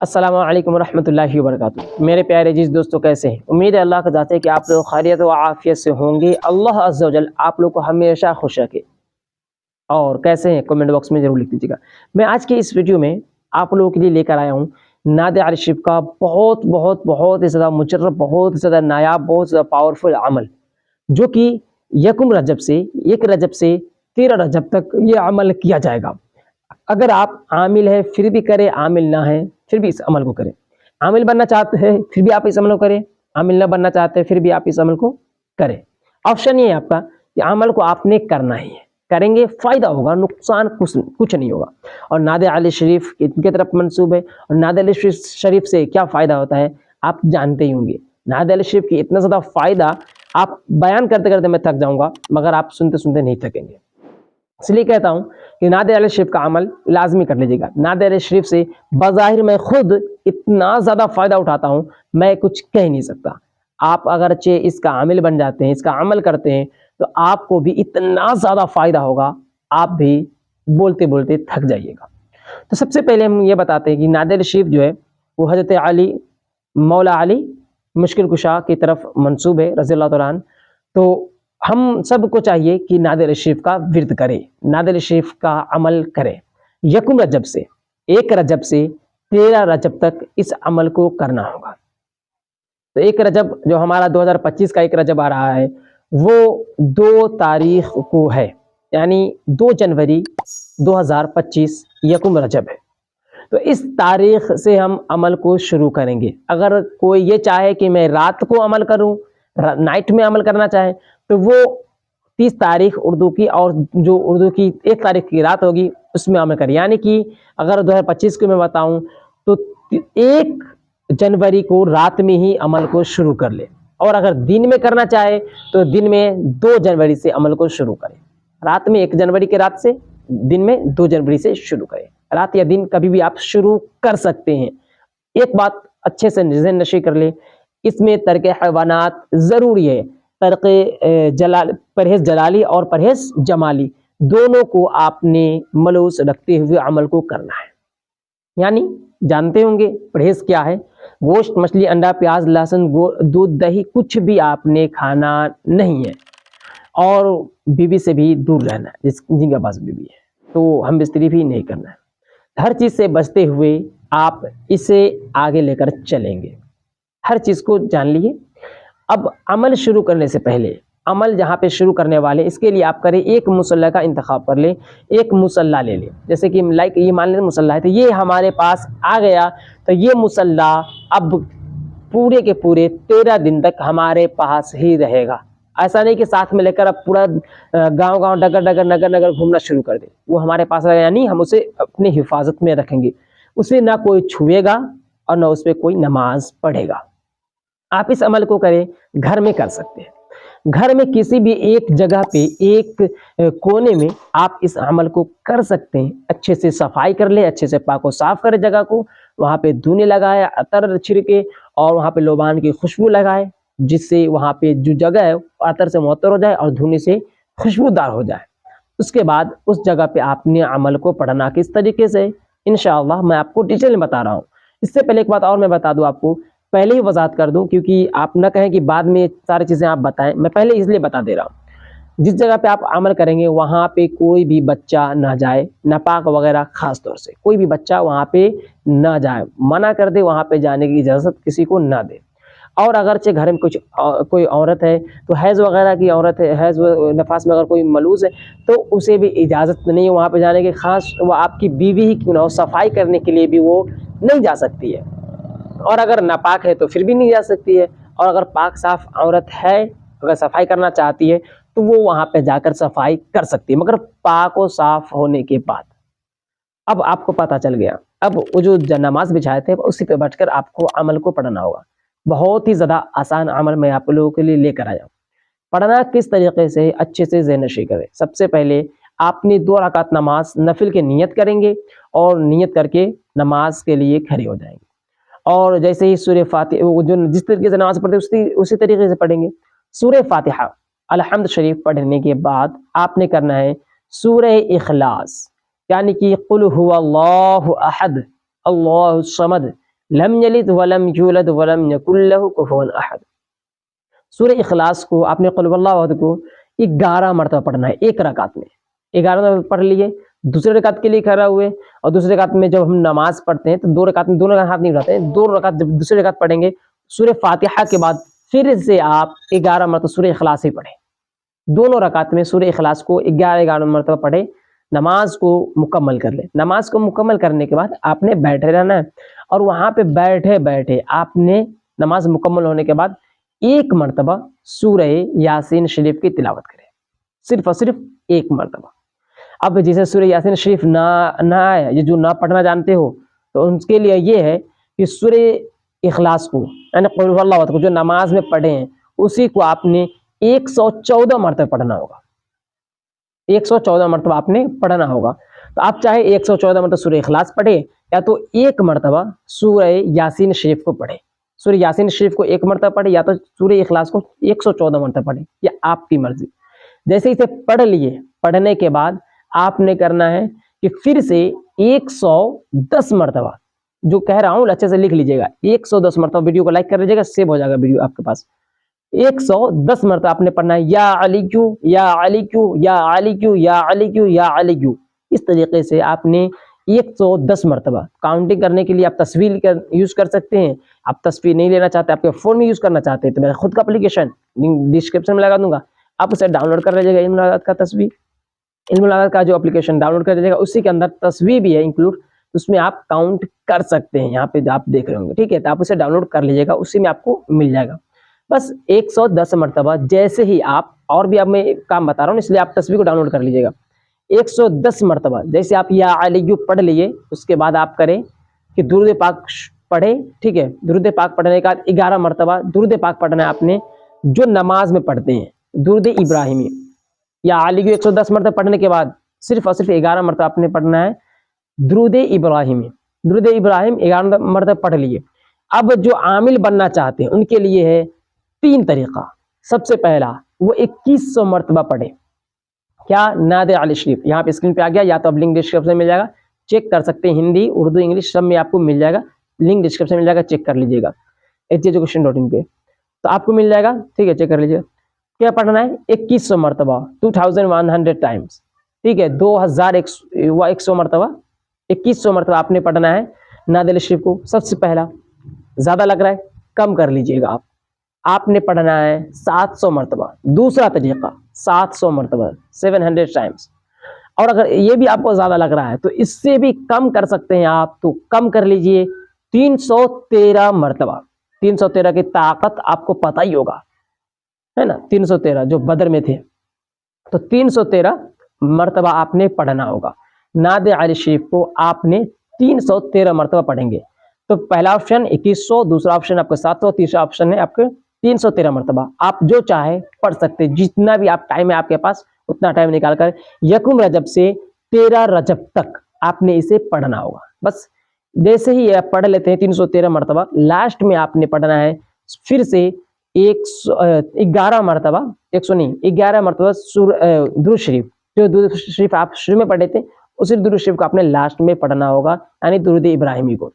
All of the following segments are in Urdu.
السلام علیکم ورحمۃ اللہ وبرکاتہ۔ میرے پیارے عزیز دوستو، کیسے ہیں؟ امید ہے اللہ کا ذات ہے کہ آپ لوگ خیریت و عافیت سے ہوں گے۔ اللہ عز و جل آپ لوگ کو ہمیشہ خوش رکھے۔ اور کیسے ہیں کمنٹ باکس میں ضرور لکھ دیجیے گا۔ میں آج کی اس ویڈیو میں آپ لوگوں کے لیے لے کر آیا ہوں نعت علی شریف کا بہت ہی زیادہ مجرب، بہت ہی زیادہ نایاب، بہت زیادہ پاورفل عمل، جو کہ یکم رجب سے 1 رجب سے 13 رجب تک یہ عمل کیا جائے گا۔ اگر آپ عامل ہیں پھر بھی کریں، عامل نہ ہیں پھر بھی اس عمل کو کریں۔ عامل بننا چاہتے ہیں پھر بھی آپ اس عمل کو کریں، عامل نہ بننا چاہتے ہیں پھر بھی آپ اس عمل کو کریں۔ آپشن یہ ہے آپ کا کہ عمل کو آپ نے کرنا ہی ہے، کریں گے فائدہ ہوگا، نقصان کچھ نہیں ہوگا۔ اور نعت علی شریف ان کی طرف منسوب ہے، اور نعت علی شریف سے کیا فائدہ ہوتا ہے آپ جانتے ہی ہوں گے۔ نعت علی شریف کی اتنا زیادہ فائدہ آپ بیان کرتے کرتے میں تھک جاؤں گا، مگر آپ سنتے سنتے نہیں تھکیں گے۔ اس لیے کہتا ہوں کہ نعت علی شریف کا عمل لازمی کر لیجیے گا۔ نعت علی شریف سے بظاہر میں خود اتنا زیادہ فائدہ اٹھاتا ہوں، میں کچھ کہہ نہیں سکتا۔ آپ اگرچہ اس کا عامل بن جاتے ہیں، اس کا عمل کرتے ہیں، تو آپ کو بھی اتنا زیادہ فائدہ ہوگا، آپ بھی بولتے بولتے تھک جائیے گا۔ تو سب سے پہلے ہم یہ بتاتے ہیں کہ نعت علی شریف جو ہے وہ حضرت علی، مولا علی مشکل کشا کی طرف منسوب ہے رضی اللہ تعالیٰ عنہ۔ تو ہم سب کو چاہیے کہ نعت علی شریف کا ورد کرے، نعت علی شریف کا عمل کرے۔ یکم رجب سے 1 رجب سے 13 رجب تک اس عمل کو کرنا ہوگا۔ تو 1 رجب جو ہمارا 2025 کا 1 رجب آ رہا ہے، وہ 2 تاریخ کو ہے، یعنی 2 جنوری 2025 یکم رجب ہے۔ تو اس تاریخ سے ہم عمل کو شروع کریں گے۔ اگر کوئی یہ چاہے کہ میں رات کو عمل کروں، نائٹ میں عمل کرنا چاہے، تو وہ 30 تاریخ اردو کی، اور جو اردو کی 1 تاریخ کی رات ہوگی اس میں عمل کرے۔ یعنی کہ اگر 2025 کو میں بتاؤں تو 1 جنوری کو رات میں ہی عمل کو شروع کر لے، اور اگر دن میں کرنا چاہے تو دن میں 2 جنوری سے عمل کو شروع کرے۔ رات میں 1 جنوری کے رات سے، دن میں 2 جنوری سے شروع کرے۔ رات یا دن کبھی بھی آپ شروع کر سکتے ہیں۔ ایک بات اچھے سے ذہن نشی کر لیں، اس میں ترک حیوانات ضروری ہے۔ پرہیز جلالی اور پرہیز جمالی دونوں کو آپ نے ملوث رکھتے ہوئے عمل کو کرنا ہے۔ یعنی جانتے ہوں گے پرہیز کیا ہے؟ گوشت، مچھلی، انڈا، پیاز، لہسن، دودھ، دہی کچھ بھی آپ نے کھانا نہیں ہے، اور بیوی سے بھی دور رہنا ہے، جن کے پاس بیوی ہے تو ہم بستری بھی نہیں کرنا ہے۔ ہر چیز سے بچتے ہوئے آپ اسے آگے لے کر چلیں گے۔ ہر چیز کو جان لیے۔ اب عمل شروع کرنے سے پہلے، عمل جہاں پہ شروع کرنے والے، اس کے لیے آپ کریں ایک مصلی کا انتخاب کر لیں، ایک مصلی لے لیں۔ جیسے کہ یہ مان لیں مصلی ہے، تو یہ ہمارے پاس آ گیا، تو یہ مصلی اب پورے کے پورے 13 دن تک ہمارے پاس ہی رہے گا۔ ایسا نہیں کہ ساتھ میں لے کر اب پورا گاؤں ڈگر ڈگر نگر نگر گھومنا شروع کر دیں۔ وہ ہمارے پاس رہے گا، یعنی ہم اسے اپنی حفاظت میں رکھیں گے۔ اسے نہ کوئی چھوئے گا اور نہ اس پہ کوئی نماز پڑھے گا۔ آپ اس عمل کو کریں، گھر میں کر سکتے ہیں۔ گھر میں کسی بھی ایک جگہ پہ، ایک کونے میں آپ اس عمل کو کر سکتے ہیں۔ اچھے سے صفائی کر لیں، اچھے سے پاک و صاف کریں جگہ کو، وہاں پہ دھونے لگائے، عطر چھڑکے، اور وہاں پہ لوبان کی خوشبو لگائے، جس سے وہاں پہ جو جگہ ہے عطر سے معطر ہو جائے اور دھونے سے خوشبودار ہو جائے۔ اس کے بعد اس جگہ پہ آپ نے عمل کو پڑھنا کس طریقے سے، انشاءاللہ میں آپ کو ڈیٹیل میں بتا رہا ہوں۔ اس سے پہلے ایک بات اور میں بتا دوں آپ کو، پہلے ہی وضاحت کر دوں، کیونکہ آپ نہ کہیں کہ بعد میں ساری چیزیں آپ بتائیں، میں پہلے اس لیے بتا دے رہا ہوں۔ جس جگہ پہ آپ عمل کریں گے وہاں پہ کوئی بھی بچہ نہ جائے، ناپاک وغیرہ، خاص طور سے کوئی بھی بچہ وہاں پہ نہ جائے، منع کر دے، وہاں پہ جانے کی اجازت کسی کو نہ دے۔ اور اگرچہ گھر میں کوئی عورت ہے، تو حیض وغیرہ کی عورت ہے، حیض و نفاس میں اگر کوئی ملوث ہے تو اسے بھی اجازت نہیں ہے وہاں پہ جانے کی، خاص وہ آپ کی بیوی ہی کیوں نہ ہو، صفائی کرنے کے لیے بھی وہ نہیں جا سکتی ہے۔ اور اگر ناپاک ہے تو پھر بھی نہیں جا سکتی ہے، اور اگر پاک صاف عورت ہے، اگر صفائی کرنا چاہتی ہے تو وہ وہاں پہ جا کر صفائی کر سکتی ہے، مگر پاک و صاف ہونے کے بعد۔ اب آپ کو پتہ چل گیا، اب وہ جو نماز بچھائے تھے اسی پہ بیٹھ کر آپ کو عمل کو پڑھنا ہوگا۔ بہت ہی زیادہ آسان عمل میں آپ لوگوں کے لیے لے کر آیا ہوں۔ پڑھنا کس طریقے سے، اچھے سے ذہن نشی کریں۔ سب سے پہلے آپ نے 2 رکعت نماز نفل کی نیت کریں گے، اور نیت کر کے نماز کے لیے کھڑے ہو جائیں گے، اور جیسے ہی سورہ فاتحہ جو جس طریقے سے نماز پڑھتے ہیں اسی طریقے سے پڑھیں گے۔ سورہ فاتحہ الحمد شریف پڑھنے کے بعد آپ نے کرنا ہے سورہ اخلاص، یعنی کہ قل هو اللہ احد اللہ الصمد لم یلد ولم یولد ولم یکن لہ کفوا احد۔ سورہ اخلاص کو آپ نے قل هو اللہ احد کو 11 مرتبہ پڑھنا ہے ایک رکعت میں، 11 مرتبہ پڑھ لیے، دوسرے رکعت کے لیے کھڑا ہوئے، اور دوسرے رکعت میں جب ہم نماز پڑھتے ہیں تو 2 رکعت میں دونوں کا ہاتھ نہیں اٹھاتے ہیں، 2 رکعت جب دوسرے رکعت پڑھیں گے سورہ فاتحہ کے بعد پھر سے آپ 11 مرتبہ سورہ اخلاص ہی پڑھیں، دونوں رکعت میں سورہ اخلاص کو 11 مرتبہ پڑھیں، نماز کو مکمل کر لیں۔ نماز کو مکمل کرنے کے بعد آپ نے بیٹھے رہنا ہے، اور وہاں پہ بیٹھے بیٹھے آپ نے نماز مکمل ہونے کے بعد 1 مرتبہ سورہ یاسین شریف کی تلاوت کریں، صرف اور صرف 1 مرتبہ۔ اب جسے سورہ یاسین شریف نہ آئے، یہ جو نہ پڑھنا جانتے ہو، تو ان کے لیے یہ ہے کہ سورہ اخلاص کو یعنی قل هو اللہ احد کو جو نماز میں پڑھے ہیں اسی کو آپ نے 114 مرتبہ پڑھنا ہوگا، 114 مرتبہ آپ نے پڑھنا ہوگا۔ تو آپ چاہے 114 مرتبہ سورہ اخلاص پڑھے یا تو 1 مرتبہ سورہ یاسین شریف کو پڑھے، سورہ یاسین شریف کو 1 مرتبہ پڑھے یا تو سورہ اخلاص کو 114 مرتبہ پڑھے، یہ آپ کی مرضی۔ جیسے اسے پڑھ لیے، پڑھنے کے بعد آپ نے کرنا ہے کہ پھر سے 110 مرتبہ، جو کہہ رہا ہوں اچھے سے لکھ لیجیے گا، 110 مرتبہ، ویڈیو کو لائک کر لیجیے گا، سیو ہو جائے گا ویڈیو آپ کے پاس۔ 110 مرتبہ آپ نے پڑھنا ہے یا علی کیو یا علی کیو یا علی کیو یا علی کیو یا علی کیو، اس طریقے سے آپ نے 110 مرتبہ۔ کاؤنٹنگ کرنے کے لیے آپ تصویر یوز کر سکتے ہیں، آپ تصویر نہیں لینا چاہتے، آپ کے فون میں یوز کرنا چاہتے ہیں تو میرا خود کا اپلیکیشن ڈسکرپشن میں لگا دوں گا، آپ اسے ڈاؤن لوڈ کر لیجیے گا، علم العدد کا تصویر، علم العدد کا جو اپلیکیشن ڈاؤن لوڈ کر لیجیے گا، اسی کے اندر تصویر بھی ہے انکلوڈ، اس میں آپ کاؤنٹ کر سکتے ہیں، یہاں پہ آپ دیکھ رہے ہوں گے، ٹھیک ہے، تو آپ اسے ڈاؤن لوڈ کر لیجیے گا، اسی میں آپ کو مل جائے گا۔ بس 110 مرتبہ، جیسے ہی آپ، اور بھی اب میں کام بتا رہا ہوں اس لیے آپ تصویر کو ڈاؤن لوڈ کر لیجیے گا، 110 مرتبہ جیسے آپ یا علی پڑھ لیے، اس کے بعد آپ کریں کہ درود پاک پڑھیں، ٹھیک ہے، درود پاک پڑھنے کے بعد 11 مرتبہ درود پاک پڑھنا ہے آپ نے، جو نماز میں پڑھتے ہیں درود ابراہیمی یا علی 110 مرتبہ پڑھنے کے بعد صرف اور صرف 11 مرتبہ آپ نے پڑھنا ہے درود ابراہیمی، درود ابراہیم 11 مرتبہ پڑھ لیے۔ اب جو عامل بننا چاہتے ہیں ان کے لیے ہے 3 طریقہ۔ سب سے پہلا وہ 2100 مرتبہ پڑھے، کیا؟ نعت علی شریف، یہاں پہ اسکرین پہ آ گیا، یا تو اب لنک ڈسکرپشن میں مل جائے گا، چیک کر سکتے ہیں، ہندی اردو انگلش سب میں آپ کو مل جائے گا، لنک ڈسکرپشن میں مل جائے گا، چیک کر لیجیے گا education.in پہ، تو آپ کو مل جائے گا، ٹھیک ہے، چیک کر لیجیے گا۔ کیا پڑھنا ہے؟ 2100 مرتبہ، 2100 ٹائمس، ٹھیک ہے، 2100 مرتبہ، 2100 مرتبہ آپ نے پڑھنا ہے نعت علی شریف کو۔ سب سے پہلا، زیادہ لگ رہا ہے کم کر لیجیے گا، آپ نے پڑھنا ہے 700 مرتبہ۔ دوسرا طریقہ 700 مرتبہ، 700 ٹائمس، اور اگر یہ بھی آپ کو زیادہ لگ رہا ہے تو اس سے بھی کم کر سکتے ہیں آپ، تو کم کر لیجئے 313 مرتبہ۔ 313 کی طاقت آپ کو پتہ ہی ہوگا، ہے نا، 313 جو بدر میں تھے، تو 313 مرتبہ آپ نے پڑھنا ہوگا۔ نعت علی شریف کو آپ نے 313 مرتبہ پڑھیں گے، تو پہلا آپشن 2100، دوسرا آپشن آپ کا 700، تیسرا آپشن ہے آپ کے 313 مرتبہ۔ آپ جو چاہے پڑھ سکتے، جتنا بھی آپ ٹائم ہے آپ کے پاس اتنا ٹائم نکال کر 1 رجب سے 13 رجب تک آپ نے اسے پڑھنا ہوگا۔ بس جیسے ہی آپ پڑھ لیتے ہیں 313 مرتبہ، لاسٹ میں آپ نے پڑھنا ہے پھر سے 11 مرتبہ، 100 نہیں، 11 مرتبہ درود شریف، جو درود شریف آپ شروع میں پڑھے تھے اسی درود شریف کو آپ نے لاسٹ میں پڑھنا ہوگا، یعنی درود ابراہیمی کو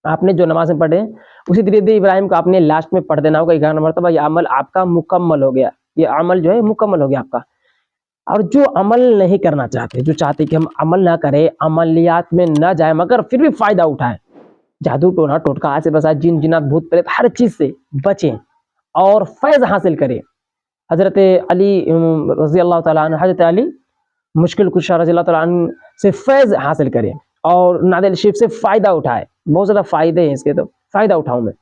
آپ نے جو نماز میں پڑھے اسی درود ابراہیم کو آپ نے لاسٹ میں پڑھ دینا ہوگا 11 مرتبہ۔ یہ عمل آپ کا مکمل ہو گیا، یہ عمل جو ہے مکمل ہو گیا آپ کا۔ اور جو عمل نہیں کرنا چاہتے، جو چاہتے کہ ہم عمل نہ کریں، عملیات میں نہ جائیں مگر پھر بھی فائدہ اٹھائیں، جادو ٹونا ٹوٹکا سے بسا، جن جنات بھوت پریت ہر چیز سے بچیں اور فیض حاصل کریں۔ حضرت علی رضی اللہ تعالیٰ عنہ، حضرت علی مشکل کشا رضی اللہ تعالیٰ عنہ سے فیض حاصل کریں اور نعت علی شریف سے فائدہ اٹھائے، بہت زیادہ فائدے ہیں اس کے، تو فائدہ اٹھاؤں میں،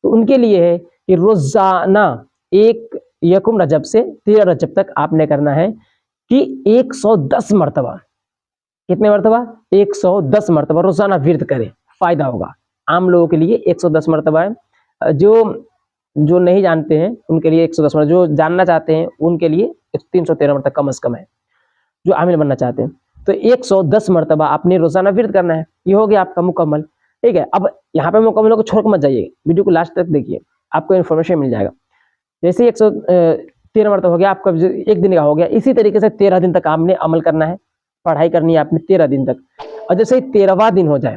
تو ان کے لیے ہے کہ روزانہ 1 رجب سے 13 رجب تک آپ نے کرنا ہے کہ 110 مرتبہ، کتنے مرتبہ؟ 110 مرتبہ روزانہ ورد کریں، فائدہ ہوگا۔ عام لوگوں کے لیے 110 مرتبہ ہے، جو نہیں جانتے ہیں ان کے لیے 110 مرتبہ، جو جاننا چاہتے ہیں ان کے لیے 313 مرتبہ کم از کم ہے، جو عامل بننا چاہتے ہیں۔ تو 110 مرتبہ آپ نے روزانہ ورد کرنا ہے، یہ ہو گیا آپ کا مکمل، ٹھیک ہے۔ اب یہاں پہ مکمل کو چھوڑ کے مت جائیے، ویڈیو کو لاسٹ تک دیکھیے، آپ کو انفارمیشن مل جائے گا۔ جیسے 113 مرتبہ ہو گیا آپ کا، 1 دن کا ہو گیا، اسی طریقے سے 13 دن تک آپ نے عمل کرنا ہے، پڑھائی کرنی ہے آپ نے 13 دن تک، اور جیسے 13واں دن ہو جائے